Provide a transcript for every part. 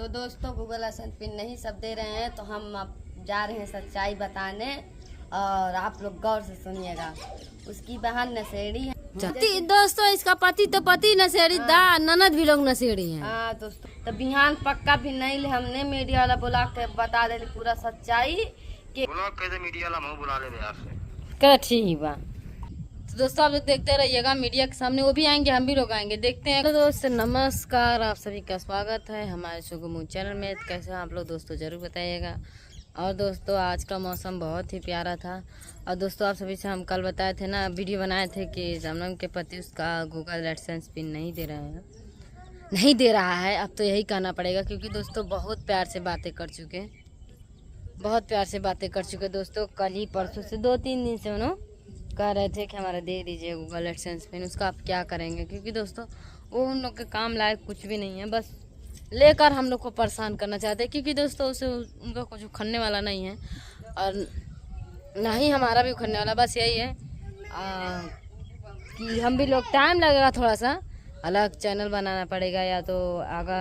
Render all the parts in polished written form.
तो दोस्तों गूगल असन पिन नहीं सब दे रहे हैं, तो हम अब जा रहे हैं सच्चाई बताने और आप लोग गौर से सुनिएगा। उसकी बहन नशेड़ी है। दोस्तों इसका पति तो पति नशेड़ी दा ननद भी लोग नशेड़ी हैं। हाँ दोस्तों, तो बिहान पक्का भी नहीं ले, हमने मीडिया वाला बुला के बता दे पूरा सच्चाई के मीडिया वाला मुँह बुला ले आपसे क्या ठीक बा। तो दोस्तों आप लोग देखते रहिएगा मीडिया के सामने, वो भी आएंगे हम भी लोग आएंगे, देखते हैं। तो दोस्तों नमस्कार, आप सभी का स्वागत है हमारे शुगमू चैनल में। कैसे आप लोग दोस्तों जरूर बताइएगा। और दोस्तों आज का मौसम बहुत ही प्यारा था। और दोस्तों आप सभी से हम कल बताए थे ना, वीडियो बनाए थे कि जमनम के पति उसका गूगल एडसेंस पिन नहीं दे रहा है। अब तो यही कहना पड़ेगा, क्योंकि दोस्तों बहुत प्यार से बातें कर चुके दोस्तों। कल ही परसों से 2-3 दिन से उन्होंने कह रहे थे कि हमारा दे दीजिए गूगल एडसेंस पिन। उसका आप क्या करेंगे, क्योंकि दोस्तों वो उन लोग के काम लायक कुछ भी नहीं है, बस लेकर हम लोग को परेशान करना चाहते हैं। क्योंकि दोस्तों उसे उनका कुछ उखड़ने वाला नहीं है और ना ही हमारा भी उखड़ने वाला। बस यही है कि हम भी लोग टाइम लगेगा, थोड़ा सा अलग चैनल बनाना पड़ेगा या तो आगा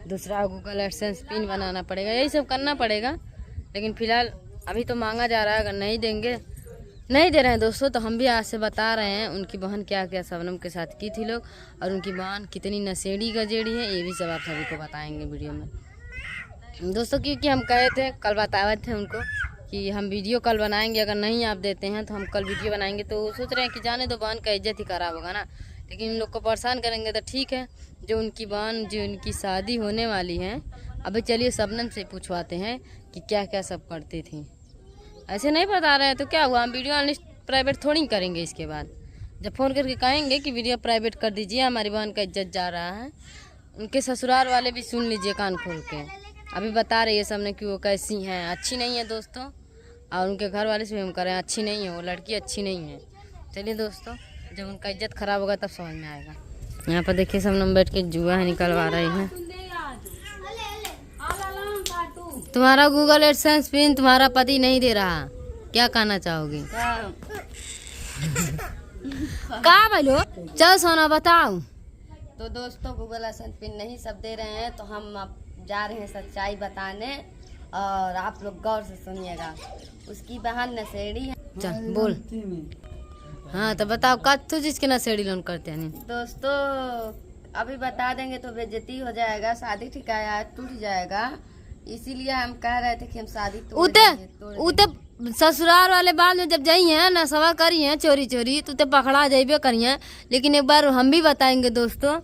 दूसरा गूगल एडसेंस पिन बनाना पड़ेगा, यही सब करना पड़ेगा। लेकिन फ़िलहाल अभी तो मांगा जा रहा है, अगर नहीं दे रहे हैं दोस्तों, तो हम भी आज से बता रहे हैं उनकी बहन क्या क्या शबनम के साथ की थी लोग, और उनकी बहन कितनी नशेड़ी गजेड़ी है, ये भी सब आप सभी को बताएंगे वीडियो में दोस्तों। क्योंकि हम कहे थे, कल बताए थे उनको कि हम वीडियो कल बनाएंगे, अगर नहीं आप देते हैं तो हम कल वीडियो बनाएंगे। तो वो सोच रहे हैं कि जाने दो, बहन का इज्जत ही खराब होगा ना, लेकिन इन लोग को परेशान करेंगे तो ठीक है। जो उनकी बहन जो उनकी शादी होने वाली है, अभी चलिए शबनम से पूछवाते हैं कि क्या क्या सब करती थी। ऐसे नहीं बता रहे हैं तो क्या हुआ, हम वीडियो प्राइवेट थोड़ी करेंगे। इसके बाद जब फ़ोन करके कहेंगे कि वीडियो प्राइवेट कर दीजिए, हमारी बहन का इज्जत जा रहा है। उनके ससुराल वाले भी सुन लीजिए कान खोल के, अभी बता रही है सबने कि वो कैसी हैं, अच्छी नहीं है दोस्तों। और उनके घर वाले से भी हम करें अच्छी नहीं है, वो लड़की अच्छी नहीं है। चलिए दोस्तों, जब उनका इज्जत खराब होगा तब समझ में आएगा। यहाँ पर देखिए सब लोग बैठ के जुआ है निकलवा रही है। तुम्हारा गूगल एडसेंस पिन तुम्हारा पति नहीं दे रहा, क्या कहना चाहोगी? कहाँ बोलो, चल सोना बताओ। तो दोस्तों गूगल असन पिन नहीं सब दे रहे हैं, तो हम अब जा रहे हैं सच्चाई बताने और आप लोग गौर से सुनिएगा। उसकी बहन नशेड़ी है। चल बोल। हाँ तो बताओ, का तू जिसके नशेड़ी लोन करते हैं दोस्तों अभी बता देंगे तो बेइज्जती हो जाएगा, शादी ठिकाया टूट जाएगा, इसीलिए हम कह रहे थे कि हम शादी उते ससुराल वाले बाद में जब जाई हैं नशवा करी हैं चोरी तो उते पकड़ा जाइबे करिए। लेकिन एक बार हम भी बताएंगे दोस्तों,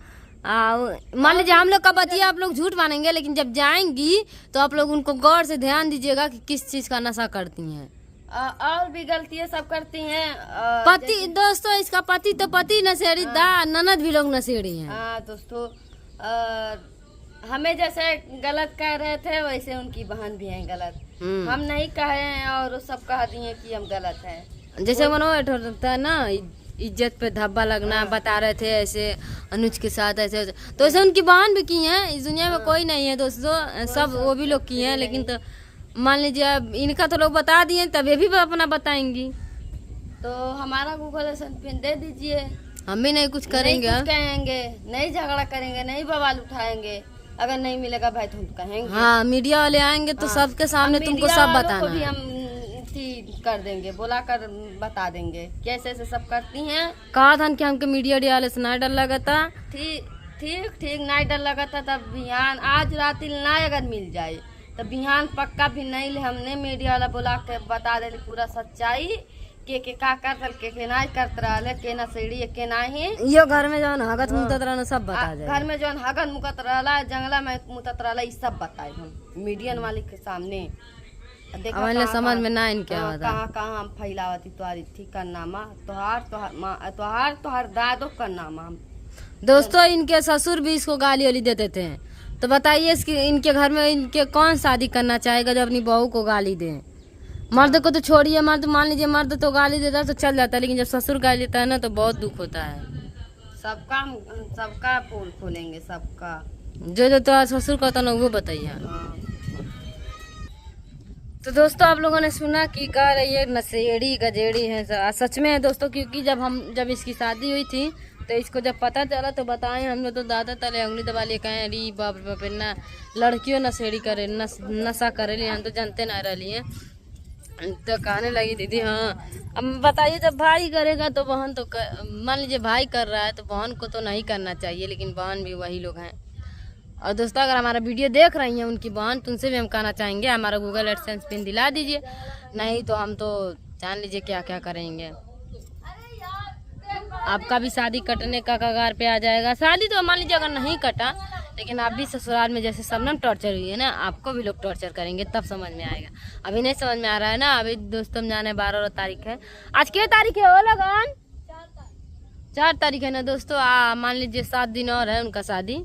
मान लीजिए हम लोग का बतिया आप लोग झूठ मानेंगे, लेकिन जब जाएंगी तो आप लोग उनको गौर से ध्यान दीजिएगा कि किस चीज का नशा करती हैं। और भी गलतियाँ सब करती हैं। पति दोस्तों इसका पति तो पति नशेड़ी दा ननद भी लोग नशेड़ी हैं। हाँ दोस्तों, हमें जैसे गलत कह रहे थे वैसे उनकी बहन भी है गलत। हम नहीं कहे हैं और वो सब कह दिए कि हम गलत हैं। जैसे होता है ना, इज्जत पे धब्बा लगना, बता रहे थे ऐसे अनुज के साथ ऐसे, तो ऐसे उनकी बहन भी की हैं। इस दुनिया में कोई नहीं है दोस्तों, सब वो भी लोग की हैं। लेकिन तो मान लीजिए अब इनका तो लोग बता दिए, तब ये भी अपना बताएंगी। तो हमारा गूगल एडसेंस पिन दे दीजिए, हम भी नहीं कुछ करेंगे, नहीं कुछ कहेंगे, नहीं झगड़ा करेंगे, नहीं बवाल उठाएंगे। अगर नहीं मिलेगा भाई तो हम कहेंगे। हाँ मीडिया वाले आएंगे तो सबके सामने तुमको सब बताना भी हम कर देंगे, बुला कर बता देंगे कैसे ऐसे सब करती हैं। कहा था कि हमके मीडिया वाले से नहीं डर लगा था। ठीक नहीं डर लगा था। तब बिहान आज रात ना अगर मिल जाए तो बिहान पक्का भी नहीं ले, हमने मीडिया वाला बुला के बता दे पूरा सच्चाई के का करतल के नहीं करत रहा, के ना सीढ़ी के नहीं यो घर में जौन हगत मुतत रहना सब बता जाए। घर में जौन हगत मुकत रहा, जंगला में मुतत रहा, ये सब बताए हम मीडिया वाले के सामने। देखा समझ में ना इनके कहाँ हम फैलावती तुम्हारी थी का नामा, तोहार दादो का नामा। दोस्तों इनके ससुर भी इसको गाली वाली देते थे, तो बताइए इनके घर में इनके कौन शादी करना चाहेगा जो अपनी बहू को गाली दे। मर्द को तो छोड़िए, मर्द मान लीजिए मर्द तो गाली देता है तो चल जाता है, लेकिन जब ससुर गाली देता है ना तो बहुत दुख होता है। सबका पोल खोलेंगे, सबका जो तो ससुर का था ना वो बताइए। तो दोस्तों आप लोगों ने सुना कि कह रही है नशेड़ी गजेड़ी है, सच में है दोस्तों। क्योंकि जब इसकी शादी हुई थी तो इसको जब पता चला तो बताएं, हम लोग तो दादा तले उंगली दबा लिए कहें अरे बाप रे बाप ना लड़कियों नशेड़ी करे नशा करे लिए, हम तो जानते ना रही हैं। तो कहने लगी दीदी हाँ अब बताइए जब भाई करेगा तो बहन तो मान लीजिए भाई कर रहा है तो बहन को तो नहीं करना चाहिए, लेकिन बहन भी वही लोग हैं। और दोस्तों अगर हमारा वीडियो देख रही हैं उनकी बहन, तो उनसे भी हम कहना चाहेंगे हमारा गूगल एडसेंस पिन दिला दीजिए, नहीं तो हम तो जान लीजिए क्या क्या करेंगे। आपका भी शादी कटने का कगार पे आ जाएगा। शादी तो मान लीजिए अगर नहीं कटा, लेकिन आप भी ससुराल में जैसे सबनम टॉर्चर हुई है ना, आपको भी लोग टॉर्चर करेंगे, तब समझ में आएगा। अभी नहीं समझ में आ रहा है ना। अभी दोस्तों हम जाने 12 तारीख है। आज क्या तारीख है वो लगन? 4 तारीख है ना दोस्तों। मान लीजिए 7 दिन और है उनका शादी।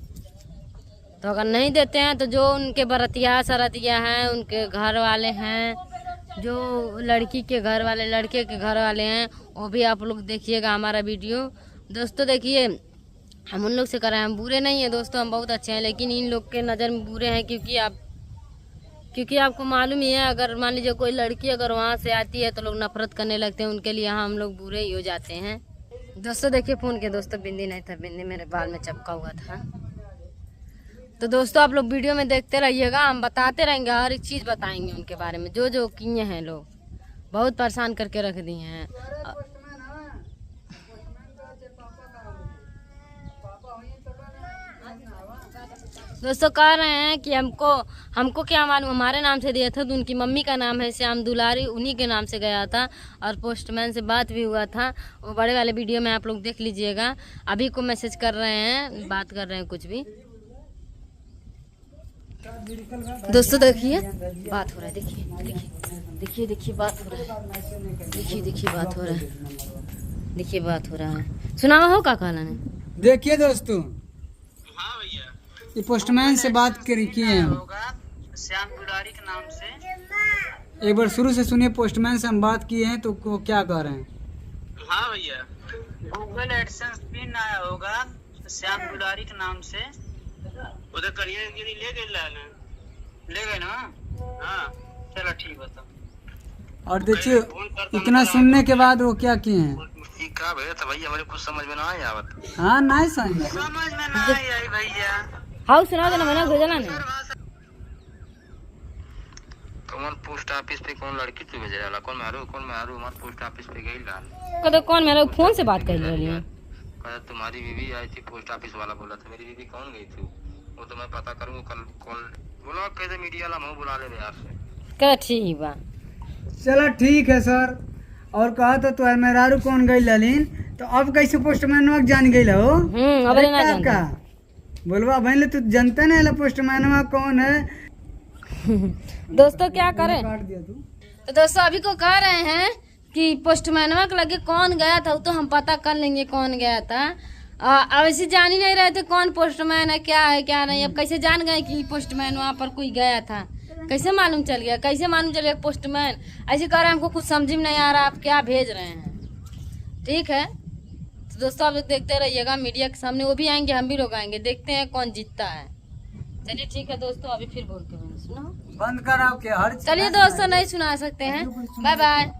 तो अगर नहीं देते हैं तो जो उनके बरतिया सरतिया हैं, उनके घर वाले हैं, जो लड़की के घर वाले लड़के के घर वाले हैं, वो भी आप लोग देखिएगा हमारा वीडियो। दोस्तों देखिए हम उन लोग से कराए, हम बुरे नहीं हैं दोस्तों, हम बहुत अच्छे हैं, लेकिन इन लोग के नज़र में बुरे हैं क्योंकि आपको मालूम ही है अगर मान लीजिए कोई लड़की अगर वहाँ से आती है तो लोग नफरत करने लगते हैं उनके लिए। यहाँ हम लोग बुरे ही हो जाते हैं। दोस्तों देखिए फ़ोन के दोस्तों बिंदी नहीं था, बिंदी मेरे बाल में चपका हुआ था। तो दोस्तों आप लोग वीडियो में देखते रहिएगा, हम बताते रहेंगे, हर एक चीज़ बताएंगे उनके बारे में, जो जो किए हैं लोग बहुत परेशान करके रख दिए हैं। दोस्तों कह रहे हैं कि हमको क्या मालूम, हमारे नाम से दिया था तो उनकी मम्मी का नाम है श्याम दुलारी, उन्हीं के नाम से गया था और पोस्टमैन से बात भी हुआ था। वो बड़े वाले वीडियो में आप लोग देख लीजिएगा। अभी को मैसेज कर रहे हैं, बात कर रहे हैं कुछ भी। दोस्तों देखिए बात हो रहा है, देखिए बात हो रहा है, देखिए बात हो रहा है, देखिए बात हो रहा है। सुनावा हो का कहना ने? देखिए दोस्तों हाँ भैया, ये पोस्टमैन से बात किए हैं। श्याम दुलारी के नाम से। एक बार शुरू से सुनिए, पोस्टमैन से हम बात किए हैं तो वो क्या कह रहे हैं। हाँ भैया, गूगल एडसेंस पिन आया होगा श्याम दुलारी के नाम से, उधर करिए ले गए ना। हाँ चलो ठीक बता। और देखिए इतना सुनने के बाद वो क्या किए हैं। का भैया तो भैया हमारे कुछ समझ में ना आया। हाँ नहीं समझ में ना आई भैया। हाँ सुना देना मैंने भेजना नहीं। कौन पोस्ट ऑफिस पे कौन लड़की तू भेज रहा, कौन मारू हमारे पोस्ट ऑफिस पे गई ला। कदे कौन मेरा फोन से बात कर रही है? तुम्हारी बीवी आई थी, पोस्ट ऑफिस वाला बोला था। मेरी बीवी कौन गई थी वो तो मैं पता करूँगा कल। कॉल बोला कैसे मीडिया वाला मुँह बुला ले यार से। कह ठीक बा, चलो ठीक है सर। और कहा तो तुम्हारे मेहरारू कौन गई ललिन, तो अब कैसे पोस्टमैन जान गई हो? अब ना जानता। बोलवा भाई तू जानते ना पोस्टमैन कौन है। दोस्तों क्या करें, तो दोस्तों अभी को कह रहे हैं कि पोस्टमैनवा के लगे कौन गया था, वो तो हम पता कर लेंगे कौन गया था। अब ऐसे जान ही नहीं रहे थे कौन पोस्टमैन है क्या नहीं। अब कैसे जान गए कि पोस्टमैन वहाँ पर कोई गया था? कैसे मालूम चल गया पोस्टमैन? ऐसे कह रहे हैं हमको कुछ समझ में नहीं आ रहा आप क्या भेज रहे हैं। ठीक है तो दोस्तों आप देखते रहिएगा, मीडिया के सामने वो भी आएंगे, हम भी लोग आएंगे, देखते हैं कौन जीतता है। चलिए ठीक है दोस्तों, अभी फिर बोलते हैं, सुनो बंद कराओ के हर। चलिए दोस्तों नहीं सुना सकते हैं, बाय बाय।